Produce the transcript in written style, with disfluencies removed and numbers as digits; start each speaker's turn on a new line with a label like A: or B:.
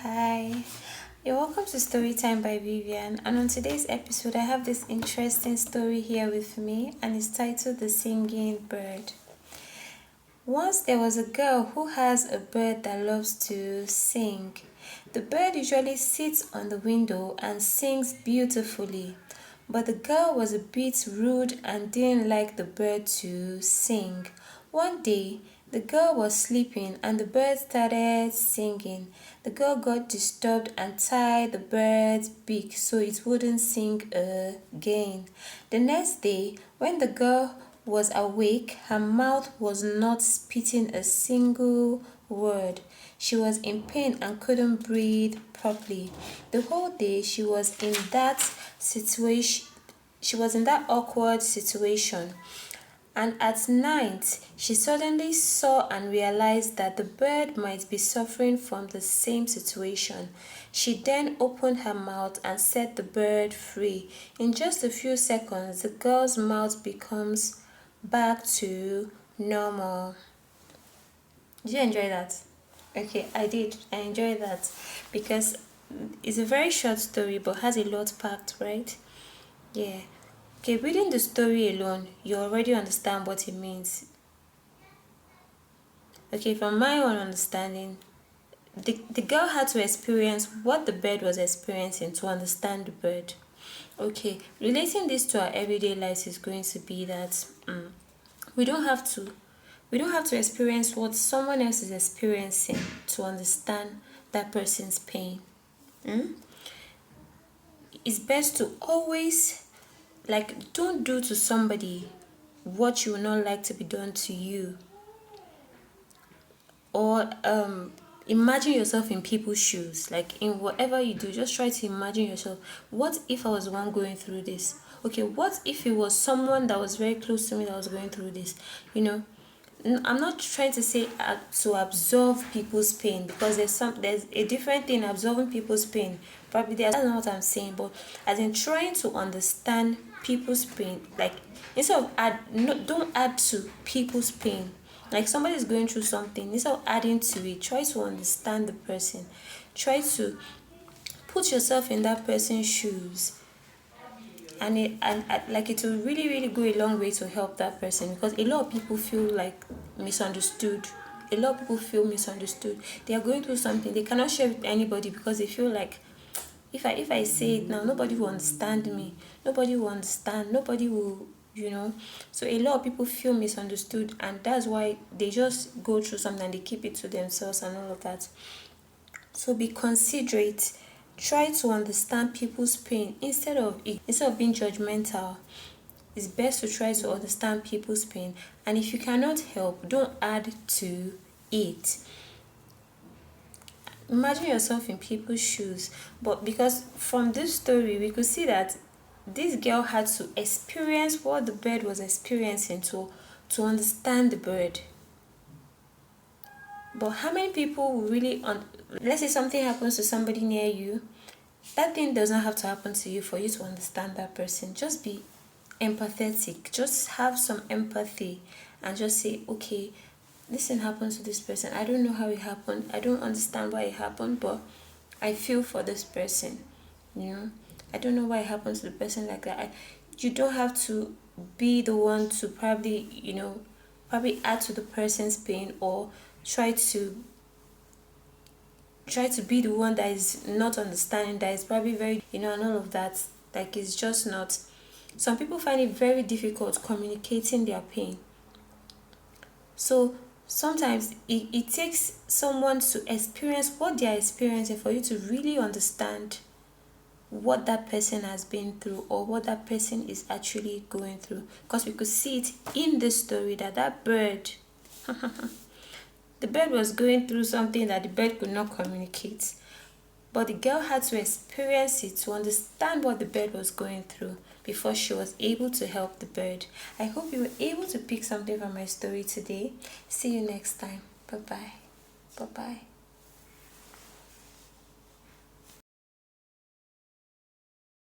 A: Hi. You're welcome to Storytime by Vivian. And on today's episode, I have this interesting story here with me, and it's titled The Singing Bird. Once there was a girl who has a bird that loves to sing. The bird usually sits on the window and sings beautifully. But the girl was a bit rude and didn't like the bird to sing. One day, the girl was sleeping and the bird started singing. The girl got disturbed and tied the bird's beak so it wouldn't sing again. The next day, when the girl was awake, her mouth was not spitting a single word. She was in pain and couldn't breathe properly. The whole day she was in that situation. She was in that awkward situation. And at night, she suddenly saw and realized that the bird might be suffering from the same situation. She then opened her mouth and set the bird free. In just a few seconds, the girl's mouth becomes back to normal. Did you enjoy that? Okay, I did. I enjoyed that because it's a very short story but has a lot packed, right? Yeah. Okay, reading the story alone, you already understand what it means. Okay, from my own understanding, the girl had to experience what the bird was experiencing to understand the bird. Okay, relating this to our everyday lives is going to be that we don't have to we don't have to experience what someone else is experiencing to understand that person's pain. It's best to always, like, don't do to somebody what you would not like to be done to you. Or imagine yourself in people's shoes. Like, in whatever you do, just try to imagine yourself. What if I was the one going through this? Okay, what if it was someone that was very close to me that was going through this? You know, I'm not trying to say to absorb people's pain, because there's a different thing absorbing people's pain. Probably that's not what I'm saying, but as in trying to understand people's pain, like, instead of don't add to people's pain. Like, somebody is going through something, instead of adding to it, try to understand the person. Try to put yourself in that person's shoes, and like, it will really go a long way to help that person, because a lot of people feel like misunderstood. A lot of people feel misunderstood. They are going through something they cannot share with anybody because they feel like, if I say it now, nobody will understand me. Nobody will, so a lot of people feel misunderstood, and that's why they just go through something and they keep it to themselves and all of that. So be considerate. Try to understand people's pain instead of being judgmental. It's best to try to understand people's pain, and if you cannot help, don't add to it. Imagine yourself in people's shoes. But because from this story we could see that this girl had to experience what the bird was experiencing to understand the bird. But how many people will really let's say something happens to somebody near you, that thing does not have to happen to you for you to understand that person. Just be empathetic. Just have some empathy and just say, okay, this thing happened to this person. I don't know how it happened. I don't understand why it happened, but I feel for this person. You know, I don't know why it happened to the person like that. You don't have to be the one to probably add to the person's pain, or try to be the one that is not understanding, that is probably very, and all of that. Like, it's just not. Some people find it very difficult communicating their pain. So sometimes it takes someone to experience what they are experiencing for you to really understand what that person has been through, or what that person is actually going through. Because we could see it in this story that bird the bird was going through something that the bird could not communicate. But the girl had to experience it to understand what the bird was going through before she was able to help the bird. I hope you were able to pick something from my story today. See you next time. Bye bye. Bye bye.